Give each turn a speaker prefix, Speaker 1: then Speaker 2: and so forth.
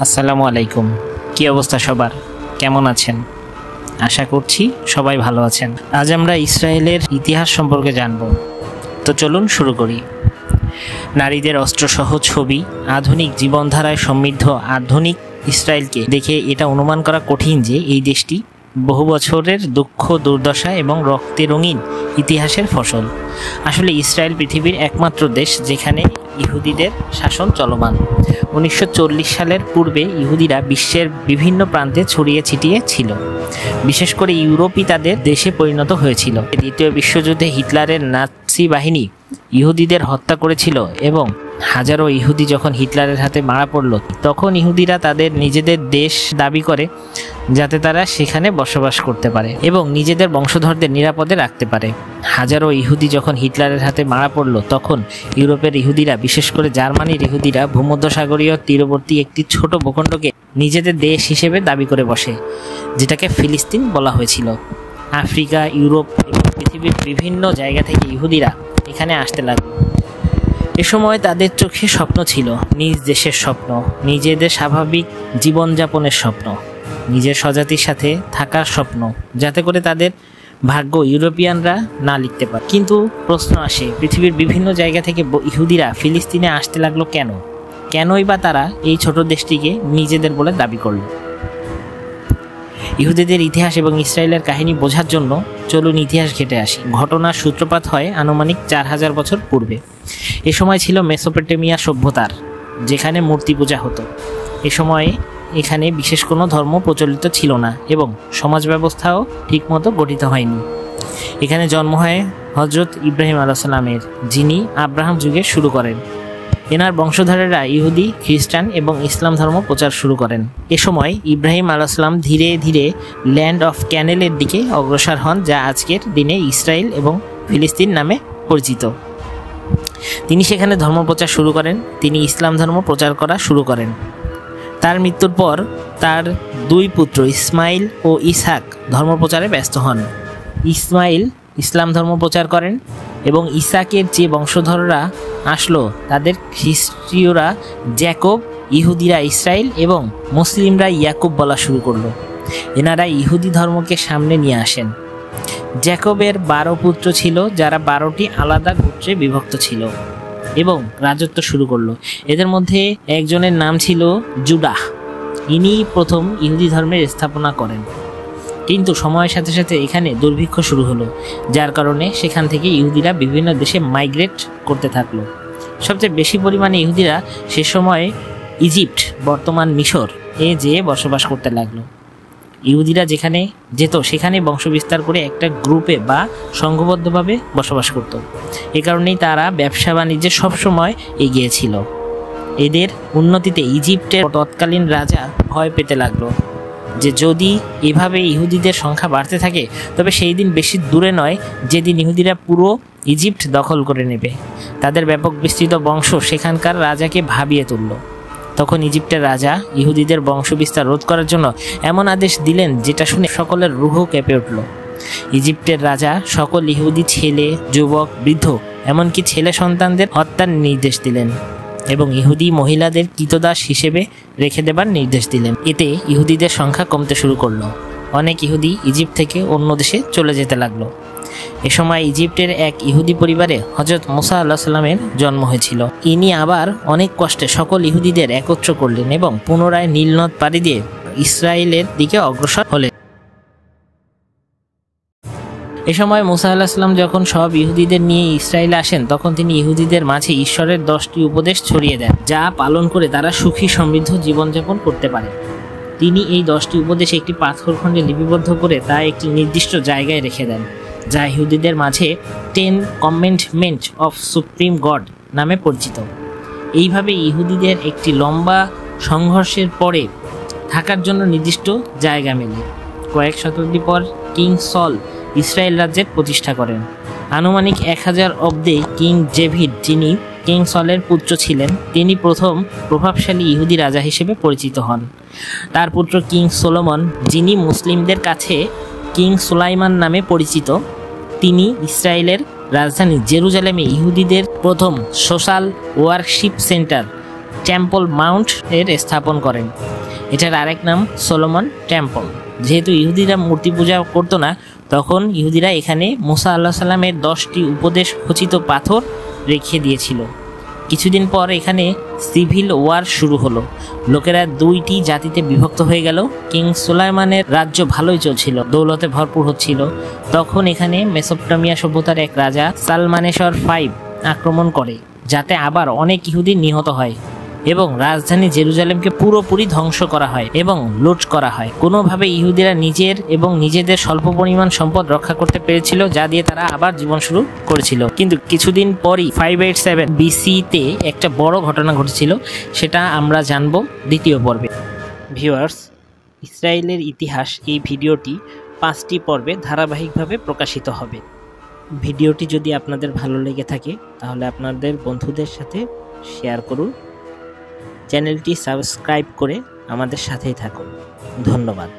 Speaker 1: আসসালামু আলাইকুম। কি অবস্থা সবার, কেমন আছেন? আশা করছি সবাই ভালো আছেন। আজ আমরা ইসরায়েলের ইতিহাস সম্পর্কে জানব। তো চলুন শুরু করি। নারীদের অস্ত্রসহ ছবি, আধুনিক জীবনধারায় সমৃদ্ধ আধুনিক ইসরায়েলকে দেখে এটা অনুমান করা কঠিন যে এই দেশটি বহু বছরের দুঃখ, দুর্দশা এবং রক্তে রঙিন ইতিহাসের ফসল। আসলে ইসরায়েল পৃথিবীর একমাত্র দেশ যেখানে ইহুদিদের শাসন চলমান। 1940 সালের পূর্বে ইহুদিরা বিশ্বের বিভিন্ন প্রান্তে ছড়িয়ে ছিটিয়ে ছিল। বিশেষ করে ইউরোপই তাদের দেশে পরিণত হয়েছিল। দ্বিতীয় বিশ্বযুদ্ধে হিটলারের নাৎসি বাহিনী ইহুদিদের হত্যা করেছিল এবং হাজারো ইহুদি যখন হিটলারের হাতে মারা পড়ল, তখন ইহুদিরা তাদের নিজেদের দেশ দাবি করে যাতে তারা সেখানে বসবাস করতে পারে এবং নিজেদের বংশধরদের নিরাপদে রাখতে পারে। হাজারো ইহুদি যখন হিটলারের হাতে মারা পড়ল, তখন ইউরোপের ইহুদিরা, বিশেষ করে জার্মানির ইহুদিরা, ভূমধ্যসাগরীয় তীরবর্তী একটি ছোট ভূখণ্ডকে নিজেদের দেশ হিসেবে দাবি করে বসে, যেটাকে ফিলিস্তিন বলা হয়েছিল। আফ্রিকা, ইউরোপ এবং পৃথিবীর বিভিন্ন জায়গা থেকে ইহুদিরা এখানে আসতে লাগলো। এ সময় তাদের চোখে স্বপ্ন ছিল, নিজ দেশের স্বপ্ন, নিজেদের স্বাভাবিক জীবনযাপনের স্বপ্ন, নিজের স্বজাতির সাথে থাকার স্বপ্ন, যাতে করে তাদের ভাগ্য ইউরোপিয়ানরা না লিখতে পারে। কিন্তু প্রশ্ন আসে, পৃথিবীর বিভিন্ন জায়গা থেকে ইহুদিরা ফিলিস্তিনে আসতে লাগলো কেন? কেনই বা তারা এই ছোট দেশটিকে নিজেদের বলে দাবি করল? ইহুদিদের ইতিহাস এবং ইসরায়েলের কাহিনী বোঝার জন্য চলুন ইতিহাস ঘেটে আসি। ঘটনার সূত্রপাত হয় আনুমানিক 4000 বছর পূর্বে। এ সময় ছিল মেসোপটেমিয়া সভ্যতার, যেখানে মূর্তি পূজা হতো। এ সময়ে এখানে বিশেষ কোনো ধর্ম প্রচলিত ছিল না এবং সমাজ ব্যবস্থাও ঠিকমতো গঠিত হয়নি। এখানে জন্ম হয় হজরত ইব্রাহিম আলাইহিস সালামের, যিনি আব্রাহাম যুগে শুরু করেন। এনার বংশধরেরা ইহুদি, খ্রিস্টান এবং ইসলাম ধর্ম প্রচার শুরু করেন। এ সময় ইব্রাহিম আলাইহিস সালাম ধীরে ধীরে ল্যান্ড অফ ক্যানেলের দিকে অগ্রসর হন, যা আজকের দিনে ইসরায়েল এবং ফিলিস্তিন নামে পরিচিত। তিনি সেখানে ধর্ম প্রচার শুরু করেন। তিনি ইসলাম ধর্ম প্রচার করা শুরু করেন। তার মৃত্যুর পর তার দুই পুত্র ইসমাইল ও ইসহাক ধর্ম প্রচারে ব্যস্ত হন। ইসমাইল ইসলাম ধর্ম প্রচার করেন এবং ইসহাকের যে বংশধররা আসলো তাদের খ্রিস্টীয়রা জ্যাকব, ইহুদিরা ইসরায়েল এবং মুসলিমরা ইয়াকুব বলা শুরু করলো। এনারা ইহুদি ধর্মকে সামনে নিয়ে আসেন। জ্যাকবের 12 পুত্র ছিল, যারা 12টি আলাদা গোত্রে বিভক্ত ছিল এবং রাজত্ব শুরু করলো। এদের মধ্যে একজনের নাম ছিল জুডাহ। ইনি প্রথম ইহুদি ধর্মের স্থাপনা করেন। কিন্তু সময়ের সাথে সাথে এখানে দুর্ভিক্ষ শুরু হলো, যার কারণে সেখান থেকে ইহুদিরা বিভিন্ন দেশে মাইগ্রেট করতে থাকলো। সবচেয়ে বেশি পরিমাণে ইহুদিরা সে সময় ইজিপ্ট, বর্তমান মিশর যেয়ে বসবাস করতে লাগলো। ইহুদিরা যেখানে যেত সেখানে বংশবিস্তার করে একটা গ্রুপে বা সংঘবদ্ধভাবে বসবাস করত। এ কারণেই তারা ব্যবসা বাণিজ্যে সবসময় এগিয়ে ছিল। এদের উন্নতিতে ইজিপ্টের তৎকালীন রাজা ভয় পেতে লাগলো যে যদি এভাবে ইহুদিদের সংখ্যা বাড়তে থাকে তবে সেই দিন বেশি দূরে নয় যেদিন ইহুদিরা পুরো ইজিপ্ট দখল করে নেবে। তাদের ব্যাপক বিস্তৃত বংশ সেখানকার রাজাকে ভাবিয়ে তুলল। তখন ইজিপ্টের রাজা ইহুদিদের বংশবিস্তার রোধ করার জন্য এমন আদেশ দিলেন যেটা শুনে সকলের রুহ কেঁপে উঠল। ইজিপ্টের রাজা সকল ইহুদি ছেলে, যুবক, বৃদ্ধ, এমনকি ছেলে সন্তানদের হত্যার নির্দেশ দিলেন এবং ইহুদি মহিলাদের কৃতদাস হিসেবে রেখে দেবার নির্দেশ দিলেন। এতে ইহুদিদের সংখ্যা কমতে শুরু করলো। অনেক ইহুদি ইজিপ্ট থেকে অন্য দেশে চলে যেতে লাগলো। এ সময় ইজিপ্টের এক ইহুদি পরিবারে হজরত মুসা আলাইহিস সালামের জন্ম হয়েছিল। ইনি আবার অনেক কষ্টে সকল ইহুদিদের একত্র করলেন এবং পুনরায় নীল নদ পাড়ি দিয়ে ইসরায়েলের দিকে অগ্রসর হলেন। এ সময় মুসা আলাইহিস সালাম যখন সব ইহুদিদের নিয়ে ইসরায়েলে আসেন, তখন তিনি ইহুদিদের মাঝে ঈশ্বরের 10টি উপদেশ ছড়িয়ে দেন, যা পালন করে তারা সুখী সমৃদ্ধ জীবনযাপন করতে পারে। তিনি এই 10টি উপদেশ একটি পাথরখণ্ডে লিপিবদ্ধ করে তা একটি নির্দিষ্ট জায়গায় রেখে দেন, যা ইহুদিদের মাঝে 10 কমেন্ডমেন্ট অফ সুপ্রিম গড নামে পরিচিত। এইভাবে ইহুদিদের একটি লম্বা সংঘর্ষের পরে থাকার জন্য নির্দিষ্ট জায়গা মেলে। কয়েক শতাব্দী পর কিং সল ইসরায়েল রাজ্যের প্রতিষ্ঠা করেন। আনুমানিক 1000 অব্দে কিং ডেভিড, যিনি কিং সলের পুত্র ছিলেন, তিনি প্রথম প্রভাবশালী ইহুদি রাজা হিসেবে পরিচিত হন। তার পুত্র কিং সোলোমন, যিনি মুসলিমদের কাছে কিং সুলাইমান নামে পরিচিত, তিনি ইসরায়েলের রাজধানী জেরুজালেমে ইহুদিদের প্রথম সোশ্যাল ওয়ার্কশিপ সেন্টার টেম্পল মাউন্ট এর স্থাপন করেন। এটার আরেক নাম সলোমন টেম্পল। যেহেতু ইহুদিরা মূর্তি পূজা করতো না, তখন ইহুদিরা এখানে মুসা আল্লাহ সাল্লামের 10টি উপদেশ খচিত পাথর রেখে দিয়েছিল। কিছুদিন পর এখানে সিভিল ওয়ার শুরু হলো। লোকেরা 2টি জাতিতে বিভক্ত হয়ে গেল। কিং সুলাইমানের রাজ্য ভালোই চলছিল, দৌলতে ভরপুর হচ্ছিল। তখন এখানে মেসোপটেমিয়া সভ্যতার এক রাজা সালমানেশ্বর V আক্রমণ করে, যাতে আবার অনেক ইহুদি নিহত হয় এবং রাজধানী জেরুজালেমকে পুরোপুরি ধ্বংস করা হয় এবং লুট করা হয়। কোনোভাবে ইহুদিরা নিজেদের স্বল্প পরিমাণ সম্পদ রক্ষা করতে পেরেছিল, যা দিয়ে তারা আবার জীবন শুরু করেছিল। কিন্তু কিছুদিন পরই 587 BC-তে একটা বড় ঘটনা ঘটেছিল, সেটা আমরা জানব দ্বিতীয় পর্বে। ভিউয়ার্স, ইসরায়েলের ইতিহাস এই ভিডিওটি 5টি পর্বে ধারাবাহিকভাবে প্রকাশিত হবে। ভিডিওটি যদি আপনাদের ভালো লেগে থাকে তাহলে আপনাদের বন্ধুদের সাথে শেয়ার করুন। চ্যানেলটি সাবস্ক্রাইব করে আমাদের সাথেই থাকুন। ধন্যবাদ।